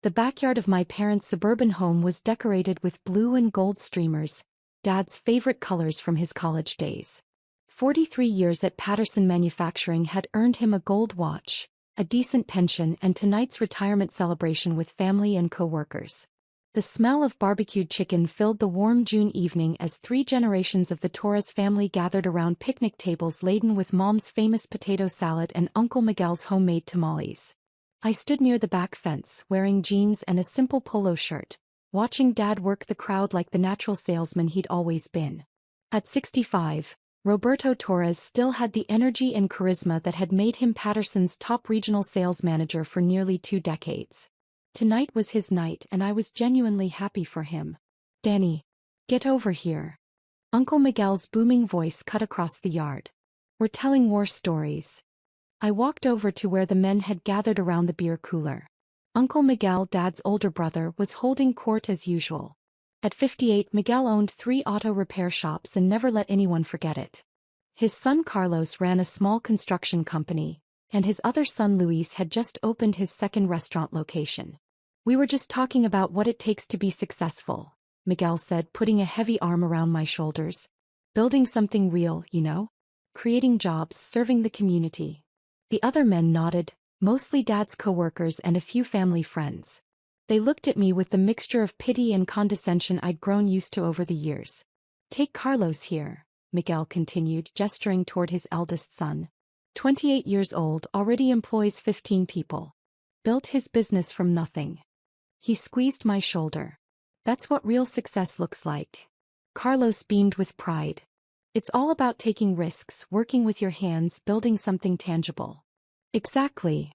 The backyard of my parents' suburban home was decorated with blue and gold streamers, Dad's favorite colors from his college days. 43 years at Patterson Manufacturing had earned him a gold watch, a decent pension, and tonight's retirement celebration with family and co-workers. The smell of barbecued chicken filled the warm June evening as 3 generations of the Torres family gathered around picnic tables laden with Mom's famous potato salad and Uncle Miguel's homemade tamales. I stood near the back fence, wearing jeans and a simple polo shirt, watching Dad work the crowd like the natural salesman he'd always been. At 65, Roberto Torres still had the energy and charisma that had made him Patterson's top regional sales manager for nearly 2 decades. Tonight was his night and I was genuinely happy for him. "Danny, get over here." Uncle Miguel's booming voice cut across the yard. "We're telling war stories." I walked over to where the men had gathered around the beer cooler. Uncle Miguel, Dad's older brother, was holding court as usual. At 58, Miguel owned 3 auto repair shops and never let anyone forget it. His son Carlos ran a small construction company, and his other son Luis had just opened his second restaurant location. "We were just talking about what it takes to be successful," Miguel said, putting a heavy arm around my shoulders. "Building something real, you know? Creating jobs, serving the community." The other men nodded, mostly Dad's co-workers and a few family friends. They looked at me with the mixture of pity and condescension I'd grown used to over the years. "Take Carlos here," Miguel continued, gesturing toward his eldest son. 28 years old, already employs 15 people. Built his business from nothing. He squeezed my shoulder. "That's what real success looks like." Carlos beamed with pride. "It's all about taking risks, working with your hands, building something tangible." "Exactly."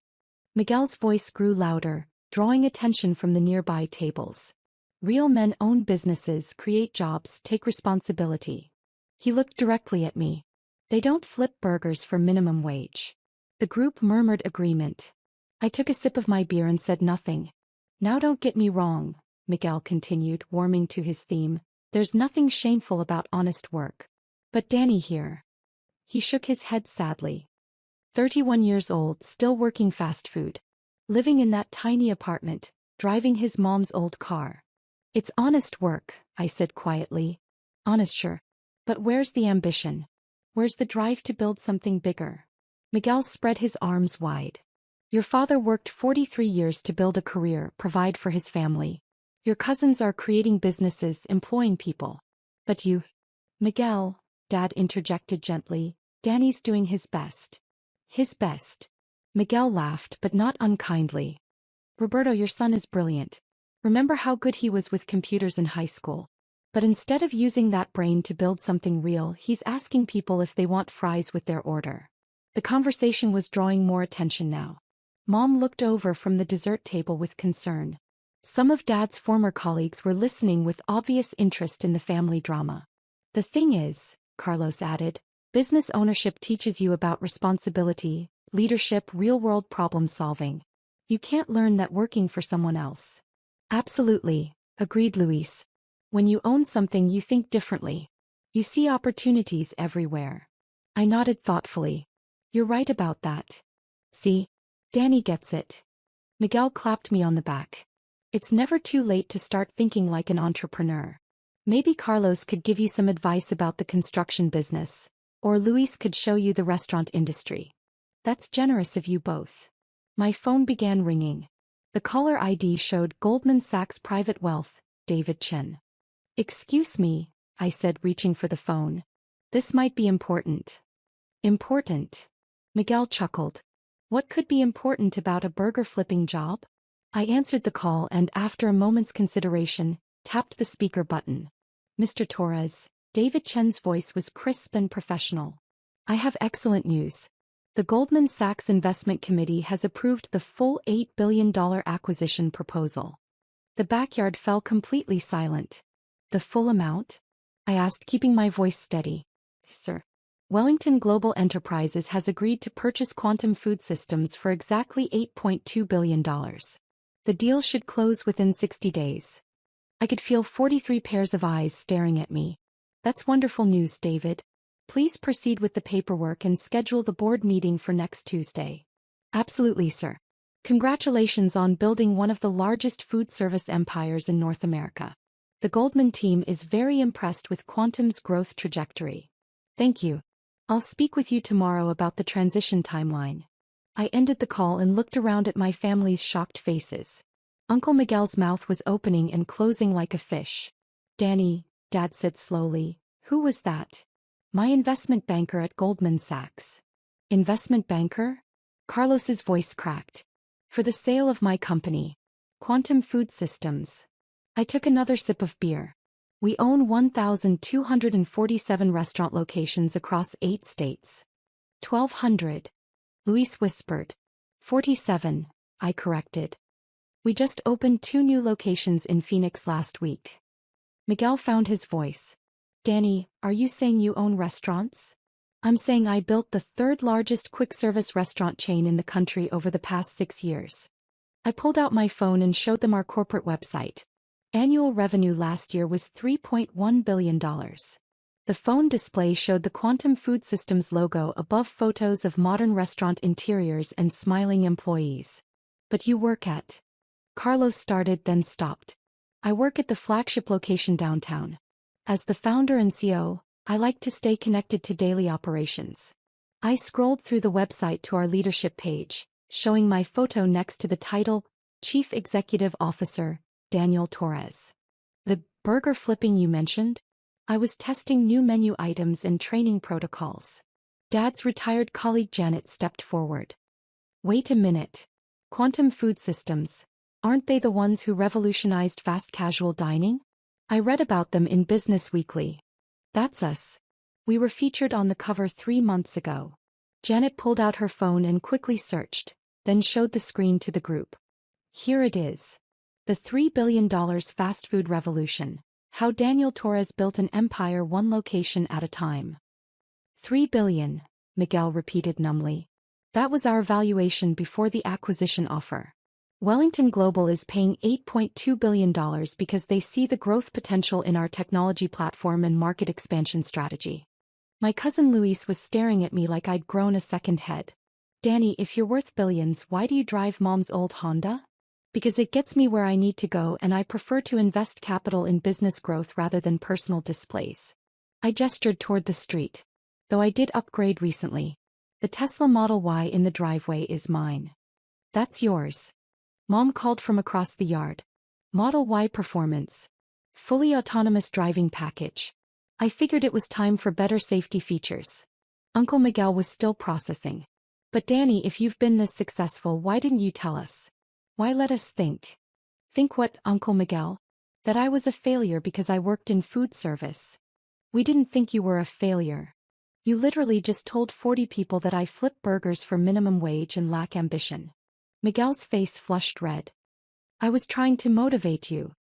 Miguel's voice grew louder, drawing attention from the nearby tables. "Real men own businesses, create jobs, take responsibility." He looked directly at me. "They don't flip burgers for minimum wage." The group murmured agreement. I took a sip of my beer and said nothing. "Now don't get me wrong," Miguel continued, warming to his theme. "There's nothing shameful about honest work. But Danny here." He shook his head sadly. 31 years old, still working fast food. Living in that tiny apartment, driving his mom's old car. "It's honest work," I said quietly. "Honest, sure. But where's the ambition? Where's the drive to build something bigger?" Miguel spread his arms wide. "Your father worked 43 years to build a career, provide for his family. Your cousins are creating businesses, employing people. But you—" "Miguel," Dad interjected gently, "Danny's doing his best." "His best." Miguel laughed, but not unkindly. "Roberto, your son is brilliant. Remember how good he was with computers in high school? But instead of using that brain to build something real, he's asking people if they want fries with their order." The conversation was drawing more attention now. Mom looked over from the dessert table with concern. Some of Dad's former colleagues were listening with obvious interest in the family drama. "The thing is," Carlos added, "business ownership teaches you about responsibility, leadership, real-world problem-solving. You can't learn that working for someone else." "Absolutely," agreed Luis. "When you own something, you think differently. You see opportunities everywhere." I nodded thoughtfully. "You're right about that. See? Danny gets it." Miguel clapped me on the back. "It's never too late to start thinking like an entrepreneur. Maybe Carlos could give you some advice about the construction business, or Luis could show you the restaurant industry." "That's generous of you both." My phone began ringing. The caller ID showed Goldman Sachs Private Wealth, David Chen. "Excuse me," I said, reaching for the phone. "This might be important." "Important?" Miguel chuckled. "What could be important about a burger-flipping job?" I answered the call and, after a moment's consideration, tapped the speaker button. "Mr. Torres," David Chen's voice was crisp and professional. "I have excellent news. The Goldman Sachs Investment Committee has approved the full $8 billion acquisition proposal." The backyard fell completely silent. "The full amount?" I asked, keeping my voice steady. "Sir. Wellington Global Enterprises has agreed to purchase Quantum Food Systems for exactly $8.2 billion. The deal should close within 60 days. I could feel 43 pairs of eyes staring at me. "That's wonderful news, David. Please proceed with the paperwork and schedule the board meeting for next Tuesday." "Absolutely, sir." Congratulations on building one of the largest food service empires in North America. The Goldman team is very impressed with Quantum's growth trajectory. Thank you. I'll speak with you tomorrow about the transition timeline. I ended the call and looked around at my family's shocked faces. Uncle Miguel's mouth was opening and closing like a fish. Danny, Dad said slowly, who was that? My investment banker at Goldman Sachs. Investment banker? Carlos's voice cracked. For the sale of my company. Quantum Food Systems. I took another sip of beer. We own 1,247 restaurant locations across 8 states. 1,200. Luis whispered. 47, I corrected. We just opened 2 new locations in Phoenix last week. Miguel found his voice. Danny, are you saying you own restaurants? I'm saying I built the 3rd largest quick-service restaurant chain in the country over the past 6 years. I pulled out my phone and showed them our corporate website. Annual revenue last year was $3.1 billion. The phone display showed the Quantum Food Systems logo above photos of modern restaurant interiors and smiling employees. But you work at... Carlos started then stopped. I work at the flagship location downtown. As the founder and CEO, I like to stay connected to daily operations. I scrolled through the website to our leadership page, showing my photo next to the title, Chief Executive Officer, Daniel Torres. The burger flipping you mentioned? I was testing new menu items and training protocols. Dad's retired colleague Janet stepped forward. Wait a minute. Quantum Food Systems, aren't they the ones who revolutionized fast casual dining? I read about them in Business Weekly. That's us. We were featured on the cover 3 months ago. Janet pulled out her phone and quickly searched, then showed the screen to the group. Here it is. The $3 billion fast food revolution. How Daniel Torres built an empire one location at a time. $3 billion, Miguel repeated numbly. That was our valuation before the acquisition offer. Wellington Global is paying $8.2 billion because they see the growth potential in our technology platform and market expansion strategy. My cousin Luis was staring at me like I'd grown a second head. Danny, if you're worth billions, why do you drive Mom's old Honda? Because it gets me where I need to go and I prefer to invest capital in business growth rather than personal displays. I gestured toward the street. Though I did upgrade recently. The Tesla Model Y in the driveway is mine. That's yours. Mom called from across the yard. Model Y Performance. Fully autonomous driving package. I figured it was time for better safety features. Uncle Miguel was still processing. But Danny, if you've been this successful, why didn't you tell us? Why let us think? Think what, Uncle Miguel? That I was a failure because I worked in food service. We didn't think you were a failure. You literally just told 40 people that I flip burgers for minimum wage and lack ambition. Miguel's face flushed red. I was trying to motivate you.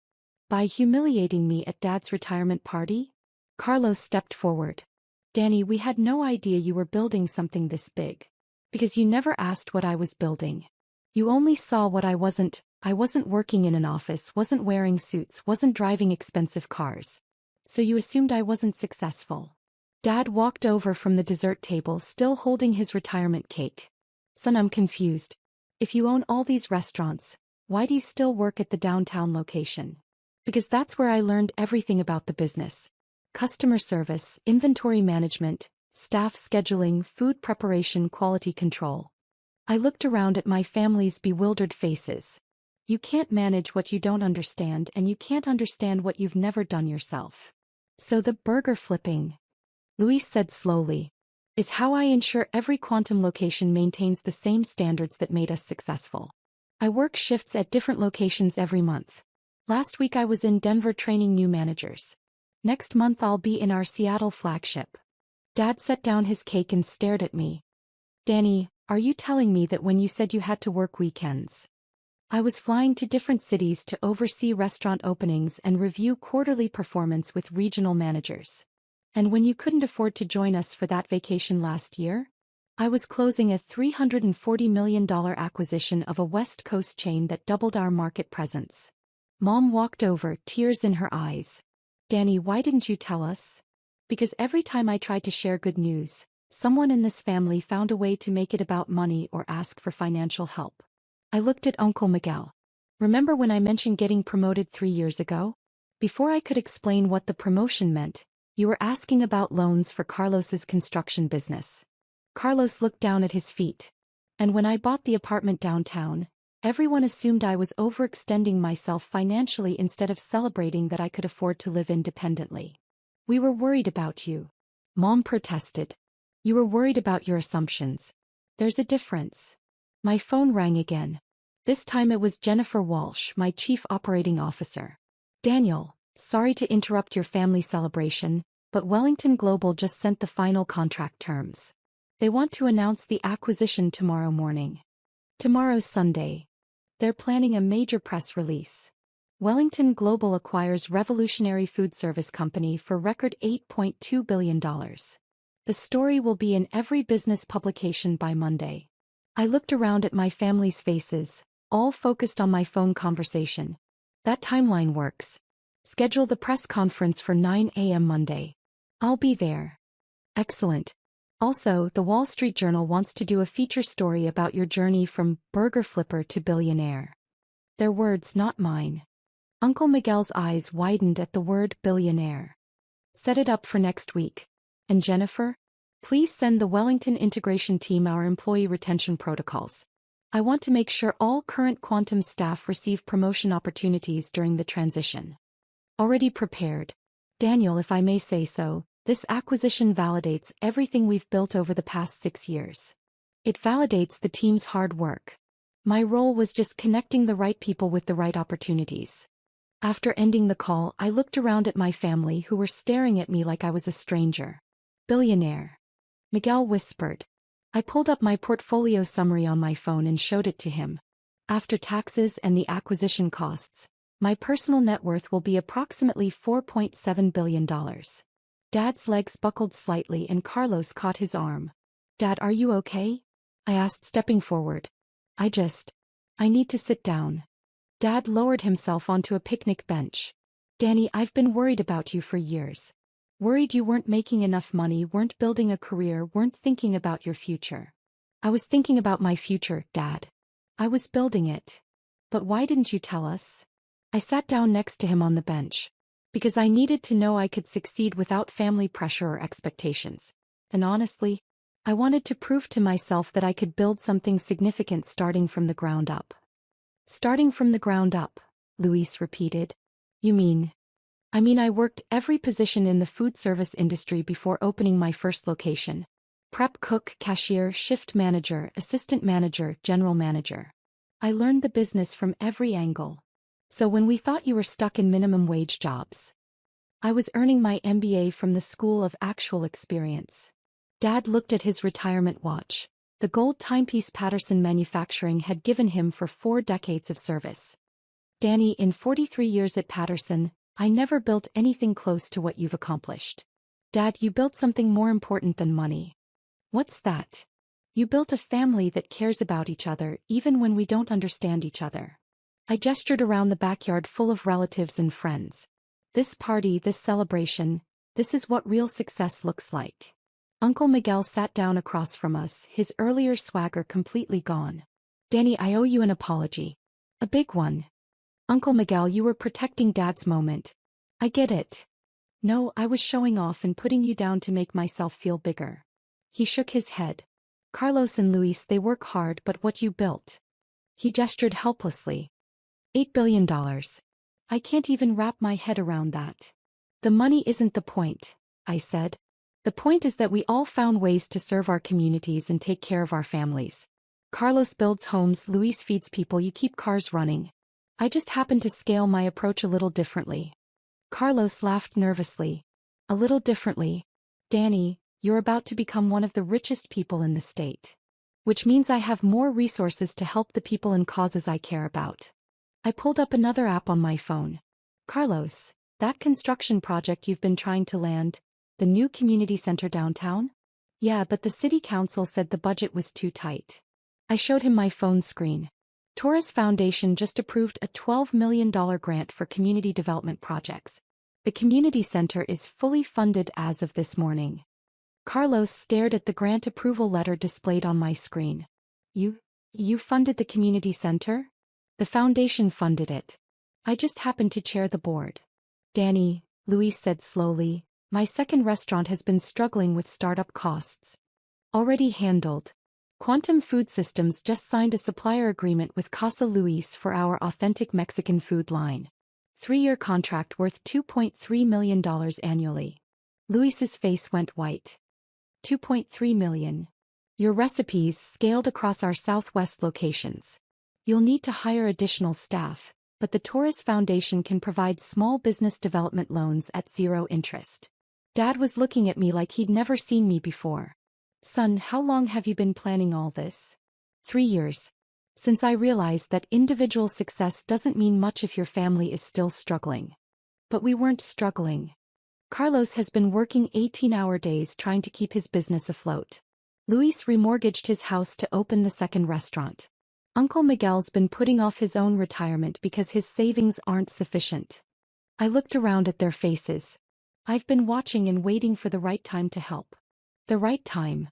By humiliating me at Dad's retirement party? Carlos stepped forward. Danny, we had no idea you were building something this big. Because you never asked what I was building. You only saw what I wasn't working in an office, wasn't wearing suits, wasn't driving expensive cars. So you assumed I wasn't successful. Dad walked over from the dessert table still holding his retirement cake. Son, I'm confused. If you own all these restaurants, why do you still work at the downtown location? Because that's where I learned everything about the business. Customer service, inventory management, staff scheduling, food preparation, quality control. I looked around at my family's bewildered faces. You can't manage what you don't understand and you can't understand what you've never done yourself. So the burger flipping, Luis said slowly, is how I ensure every Quantum location maintains the same standards that made us successful. I work shifts at different locations every month. Last week I was in Denver training new managers. Next month I'll be in our Seattle flagship. Dad set down his cake and stared at me. Danny, are you telling me that when you said you had to work weekends? I was flying to different cities to oversee restaurant openings and review quarterly performance with regional managers. And when you couldn't afford to join us for that vacation last year? I was closing a $340 million acquisition of a West Coast chain that doubled our market presence. Mom walked over, tears in her eyes. Danny, why didn't you tell us? Because every time I tried to share good news, someone in this family found a way to make it about money or ask for financial help. I looked at Uncle Miguel. Remember when I mentioned getting promoted 3 years ago? Before I could explain what the promotion meant, you were asking about loans for Carlos's construction business. Carlos looked down at his feet. And when I bought the apartment downtown, everyone assumed I was overextending myself financially instead of celebrating that I could afford to live independently. We were worried about you. Mom protested. You were worried about your assumptions. There's a difference. My phone rang again. This time it was Jennifer Walsh, my chief operating officer. Daniel, sorry to interrupt your family celebration, but Wellington Global just sent the final contract terms. They want to announce the acquisition tomorrow morning. Tomorrow's Sunday. They're planning a major press release. Wellington Global acquires Revolutionary Food Service Company for record $8.2 billion. The story will be in every business publication by Monday. I looked around at my family's faces, all focused on my phone conversation. That timeline works. Schedule the press conference for 9 a.m. Monday. I'll be there. Excellent. Also, the Wall Street Journal wants to do a feature story about your journey from burger flipper to billionaire. Their words, not mine. Uncle Miguel's eyes widened at the word billionaire. Set it up for next week. And Jennifer? Please send the Wellington integration team our employee retention protocols. I want to make sure all current Quantum staff receive promotion opportunities during the transition. Already prepared. Daniel, if I may say so, this acquisition validates everything we've built over the past 6 years. It validates the team's hard work. My role was just connecting the right people with the right opportunities. After ending the call, I looked around at my family who were staring at me like I was a stranger. Billionaire. Miguel whispered. I pulled up my portfolio summary on my phone and showed it to him. After taxes and the acquisition costs, my personal net worth will be approximately $4.7 billion. Dad's legs buckled slightly and Carlos caught his arm. Dad, are you okay? I asked, stepping forward. I need to sit down. Dad lowered himself onto a picnic bench. Danny, I've been worried about you for years. Worried you weren't making enough money, weren't building a career, weren't thinking about your future. I was thinking about my future, Dad. I was building it. But why didn't you tell us? I sat down next to him on the bench. Because I needed to know I could succeed without family pressure or expectations. And honestly, I wanted to prove to myself that I could build something significant starting from the ground up. Starting from the ground up, Luis repeated. You mean? I worked every position in the food service industry before opening my first location. Prep cook, cashier, shift manager, assistant manager, general manager. I learned the business from every angle. So when we thought you were stuck in minimum wage jobs, I was earning my MBA from the School of Actual Experience. Dad looked at his retirement watch. The gold timepiece Patterson Manufacturing had given him for 4 decades of service. Danny, in 43 years at Patterson, I never built anything close to what you've accomplished. Dad, you built something more important than money. What's that? You built a family that cares about each other even when we don't understand each other. I gestured around the backyard full of relatives and friends. This party, this celebration, this is what real success looks like. Uncle Miguel sat down across from us, his earlier swagger completely gone. Danny, I owe you an apology. A big one. Uncle Miguel, you were protecting Dad's moment. I get it. No, I was showing off and putting you down to make myself feel bigger. He shook his head. Carlos and Luis, they work hard, but what you built. He gestured helplessly. $8 billion. I can't even wrap my head around that. The money isn't the point, I said. The point is that we all found ways to serve our communities and take care of our families. Carlos builds homes, Luis feeds people, you keep cars running. I just happen to scale my approach a little differently. Carlos laughed nervously. A little differently. Danny, you're about to become one of the richest people in the state. Which means I have more resources to help the people and causes I care about. I pulled up another app on my phone. Carlos, that construction project you've been trying to land, the new community center downtown? Yeah, but the city council said the budget was too tight. I showed him my phone screen. Torres Foundation just approved a $12 million grant for community development projects. The community center is fully funded as of this morning. Carlos stared at the grant approval letter displayed on my screen. You You funded the community center? The foundation funded it. I just happened to chair the board. Danny, Luis said slowly, my second restaurant has been struggling with startup costs. Already handled. Quantum Food Systems just signed a supplier agreement with Casa Luis for our authentic Mexican food line. 3-year contract worth $2.3 million annually. Luis's face went white. $2.3 million. Your recipes scaled across our Southwest locations. You'll need to hire additional staff, but the Torres Foundation can provide small business development loans at 0 interest. Dad was looking at me like he'd never seen me before. Son, how long have you been planning all this? 3 years. Since I realized that individual success doesn't mean much if your family is still struggling. But we weren't struggling. Carlos has been working 18-hour days trying to keep his business afloat. Luis remortgaged his house to open the second restaurant. Uncle Miguel's been putting off his own retirement because his savings aren't sufficient. I looked around at their faces. I've been watching and waiting for the right time to help. The right time?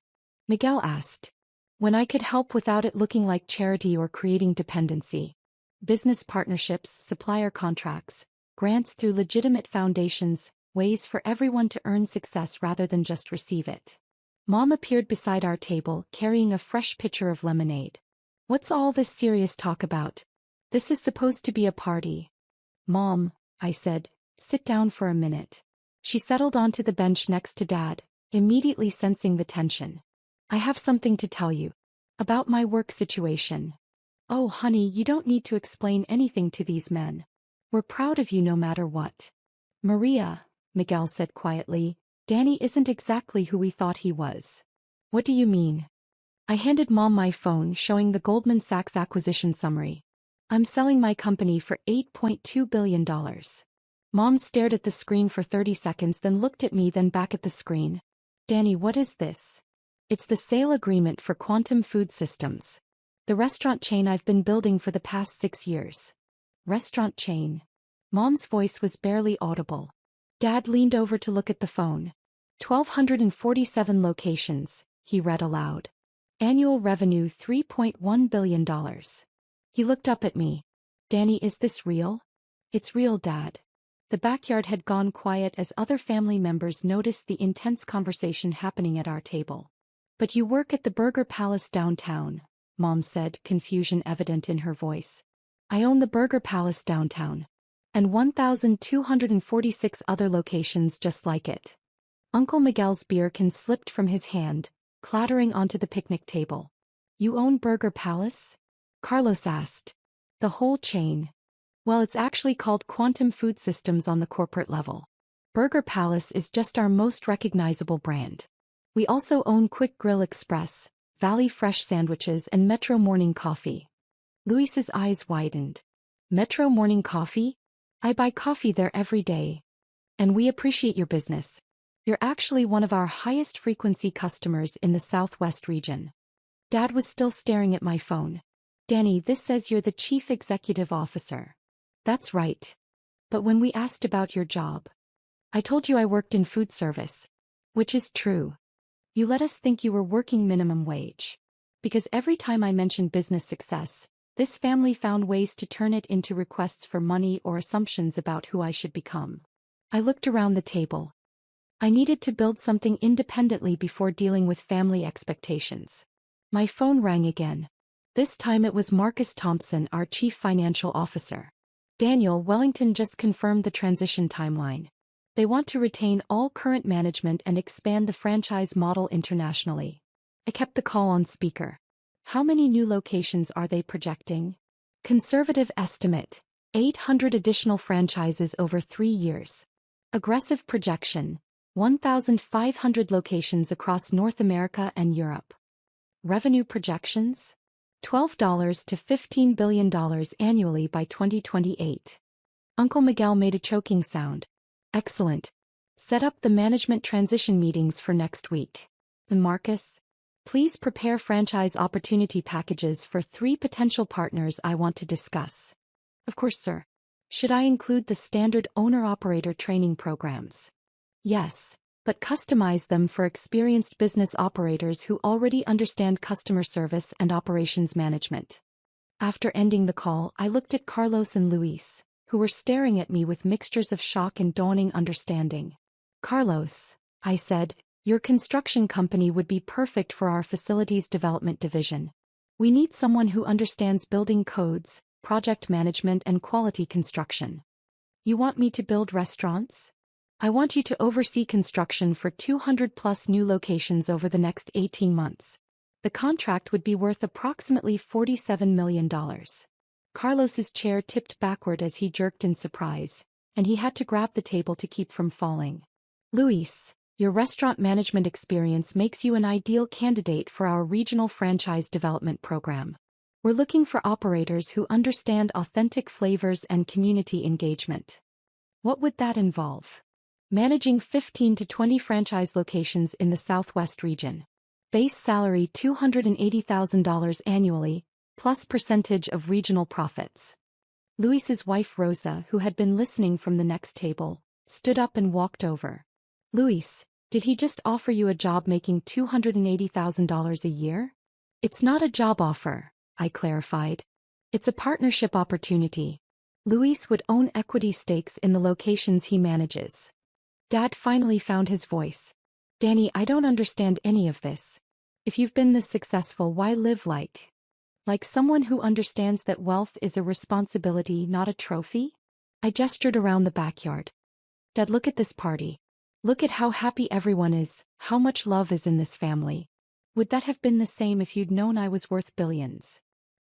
Miguel asked. When I could help without it looking like charity or creating dependency. Business partnerships, supplier contracts, grants through legitimate foundations, ways for everyone to earn success rather than just receive it. Mom appeared beside our table, carrying a fresh pitcher of lemonade. What's all this serious talk about? This is supposed to be a party. Mom, I said, sit down for a minute. She settled onto the bench next to Dad, immediately sensing the tension. I have something to tell you. About my work situation. Oh, honey, you don't need to explain anything to these men. We're proud of you no matter what. Maria, Miguel said quietly, Danny isn't exactly who we thought he was. What do you mean? I handed Mom my phone showing the Goldman Sachs acquisition summary. I'm selling my company for $8.2 billion. Mom stared at the screen for 30 seconds, then looked at me, then back at the screen. Danny, what is this? It's the sale agreement for Quantum Food Systems. The restaurant chain I've been building for the past 6 years. Restaurant chain. Mom's voice was barely audible. Dad leaned over to look at the phone. 1,247 locations, he read aloud. Annual revenue $3.1 billion. He looked up at me. Danny, is this real? It's real, Dad. The backyard had gone quiet as other family members noticed the intense conversation happening at our table. But you work at the Burger Palace downtown, Mom said, confusion evident in her voice. I own the Burger Palace downtown. And 1,246 other locations just like it. Uncle Miguel's beer can slipped from his hand, clattering onto the picnic table. You own Burger Palace? Carlos asked. The whole chain. Well, it's actually called Quantum Food Systems on the corporate level. Burger Palace is just our most recognizable brand. We also own Quick Grill Express, Valley Fresh Sandwiches, and Metro Morning Coffee. Luis's eyes widened. Metro Morning Coffee? I buy coffee there every day. And we appreciate your business. You're actually one of our highest frequency customers in the Southwest region. Dad was still staring at my phone. Danny, this says you're the Chief Executive Officer. That's right. But when we asked about your job, I told you I worked in food service. Which is true. You let us think you were working minimum wage. Because every time I mentioned business success, this family found ways to turn it into requests for money or assumptions about who I should become. I looked around the table. I needed to build something independently before dealing with family expectations. My phone rang again. This time it was Marcus Thompson, our Chief Financial Officer. Daniel, Wellington just confirmed the transition timeline. They want to retain all current management and expand the franchise model internationally. I kept the call on speaker. How many new locations are they projecting? Conservative estimate. 800 additional franchises over 3 years. Aggressive projection. 1,500 locations across North America and Europe. Revenue projections? $12 to $15 billion annually by 2028. Uncle Miguel made a choking sound. Excellent. Set up the management transition meetings for next week. And Marcus? Please prepare franchise opportunity packages for 3 potential partners I want to discuss. Of course, sir. Should I include the standard owner-operator training programs? Yes. but customize them for experienced business operators who already understand customer service and operations management. After ending the call, I looked at Carlos and Luis, who were staring at me with mixtures of shock and dawning understanding. "Carlos," I said, "your construction company would be perfect for our facilities development division. We need someone who understands building codes, project management, and quality construction." "You want me to build restaurants?" "I want you to oversee construction for 200+ new locations over the next 18 months. The contract would be worth approximately $47 million. Carlos's chair tipped backward as he jerked in surprise, and he had to grab the table to keep from falling. "Luis, your restaurant management experience makes you an ideal candidate for our regional franchise development program. We're looking for operators who understand authentic flavors and community engagement." "What would that involve?" "Managing 15 to 20 franchise locations in the Southwest region. Base salary $280,000 annually, plus percentage of regional profits." Luis's wife Rosa, who had been listening from the next table, stood up and walked over. "Luis, did he just offer you a job making $280,000 a year?" "It's not a job offer," I clarified. "It's a partnership opportunity. Luis would own equity stakes in the locations he manages." Dad finally found his voice. "Danny, I don't understand any of this. If you've been this successful, why live like someone who understands that wealth is a responsibility, not a trophy?" I gestured around the backyard. "Dad, look at this party. Look at how happy everyone is, how much love is in this family. Would that have been the same if you'd known I was worth billions?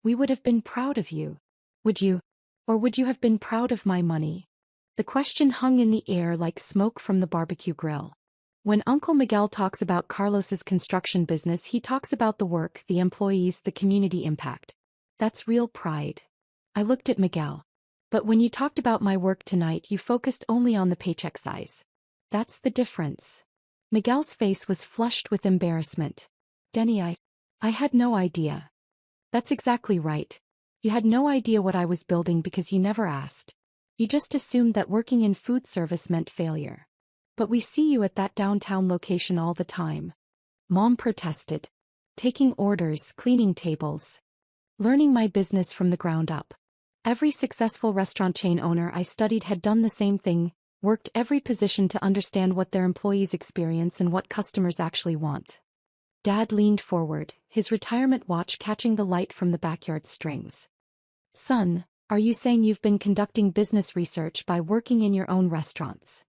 We would have been proud of you. Would you? Or would you have been proud of my money?" The question hung in the air like smoke from the barbecue grill. When Uncle Miguel talks about Carlos's construction business, he talks about the work, the employees, the community impact. That's real pride. I looked at Miguel. "But when you talked about my work tonight, you focused only on the paycheck size. That's the difference." Miguel's face was flushed with embarrassment. "Denny, I had no idea." "That's exactly right. You had no idea what I was building because you never asked. You just assumed that working in food service meant failure. But we see you at that downtown location all the time." Mom protested. "Taking orders, cleaning tables. Learning my business from the ground up. Every successful restaurant chain owner I studied had done the same thing, worked every position to understand what their employees experience and what customers actually want." Dad leaned forward, his retirement watch catching the light from the backyard strings. "Son, are you saying you've been conducting business research by working in your own restaurants?"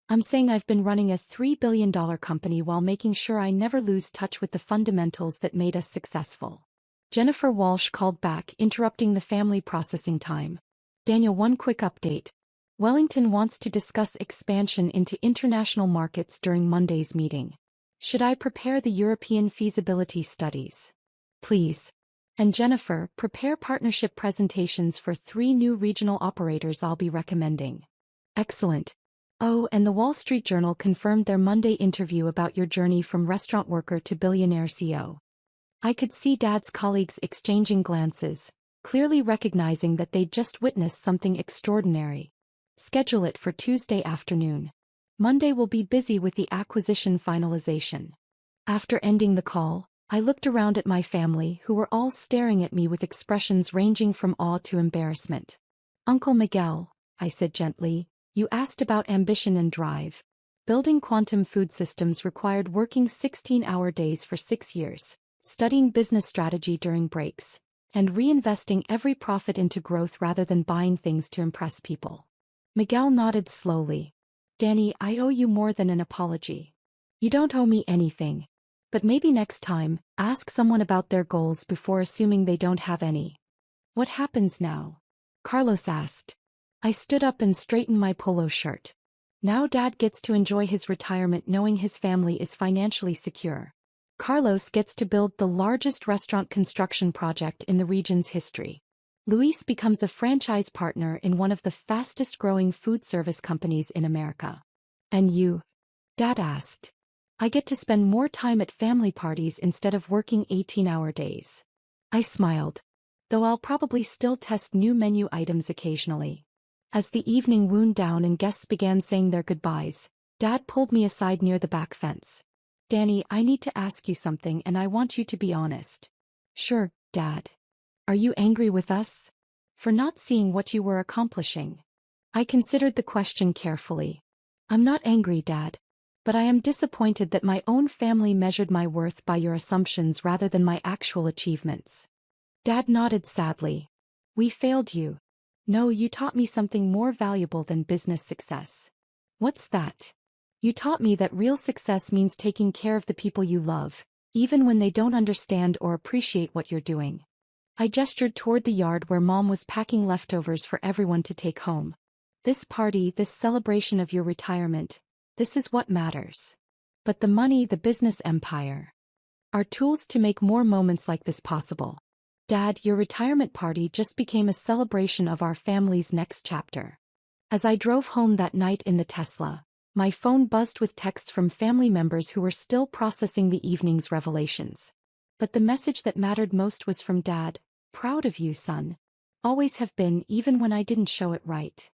"I'm saying I've been running a $3 billion company while making sure I never lose touch with the fundamentals that made us successful." Jennifer Walsh called back, interrupting the family processing time. "Daniel, one quick update. Wellington wants to discuss expansion into international markets during Monday's meeting. Should I prepare the European feasibility studies?" "Please. And Jennifer, prepare partnership presentations for 3 new regional operators I'll be recommending." "Excellent. Oh, and the Wall Street Journal confirmed their Monday interview about your journey from restaurant worker to billionaire CEO." I could see Dad's colleagues exchanging glances, clearly recognizing that they'd just witnessed something extraordinary. "Schedule it for Tuesday afternoon. Monday will be busy with the acquisition finalization." After ending the call, I looked around at my family, who were all staring at me with expressions ranging from awe to embarrassment. "Uncle Miguel," I said gently, "you asked about ambition and drive. Building quantum food systems required working 16-hour days for 6 years, studying business strategy during breaks, and reinvesting every profit into growth rather than buying things to impress people." Miguel nodded slowly. "Danny, I owe you more than an apology." "You don't owe me anything. But maybe next time, ask someone about their goals before assuming they don't have any." "What happens now?" Carlos asked. I stood up and straightened my polo shirt. Now Dad gets to enjoy his retirement knowing his family is financially secure. Carlos gets to build the largest restaurant construction project in the region's history. Luis becomes a franchise partner in one of the fastest-growing food service companies in America. "And you?" Dad asked. "I get to spend more time at family parties instead of working 18-hour days." I smiled. Though I'll probably still test new menu items occasionally. As the evening wound down and guests began saying their goodbyes, Dad pulled me aside near the back fence. Danny, I need to ask you something and I want you to be honest. Sure, Dad. Are you angry with us? For not seeing what you were accomplishing? I considered the question carefully. I'm not angry, Dad. But I am disappointed that my own family measured my worth by your assumptions rather than my actual achievements. Dad nodded sadly. We failed you. No, you taught me something more valuable than business success. What's that? You taught me that real success means taking care of the people you love, even when they don't understand or appreciate what you're doing. I gestured toward the yard where Mom was packing leftovers for everyone to take home. This party, this celebration of your retirement, this is what matters. But the money, the business empire, are tools to make more moments like this possible. Dad, your retirement party just became a celebration of our family's next chapter. As I drove home that night in the Tesla, my phone buzzed with texts from family members who were still processing the evening's revelations. But the message that mattered most was from Dad. Proud of you, son. Always have been, even when I didn't show it right.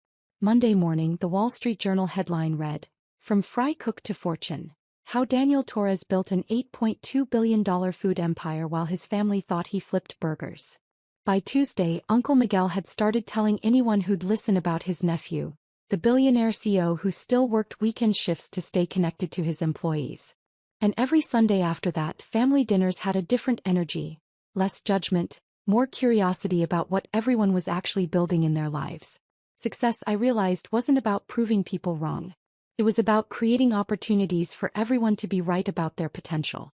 Monday morning, the Wall Street Journal headline read, From Fry Cook to Fortune. How Daniel Torres built an $8.2 billion food empire while his family thought he flipped burgers. By Tuesday, Uncle Miguel had started telling anyone who'd listen about his nephew, the billionaire CEO who still worked weekend shifts to stay connected to his employees. And every Sunday after that, family dinners had a different energy, less judgment, more curiosity about what everyone was actually building in their lives. Success, I realized, wasn't about proving people wrong. It was about creating opportunities for everyone to be right about their potential.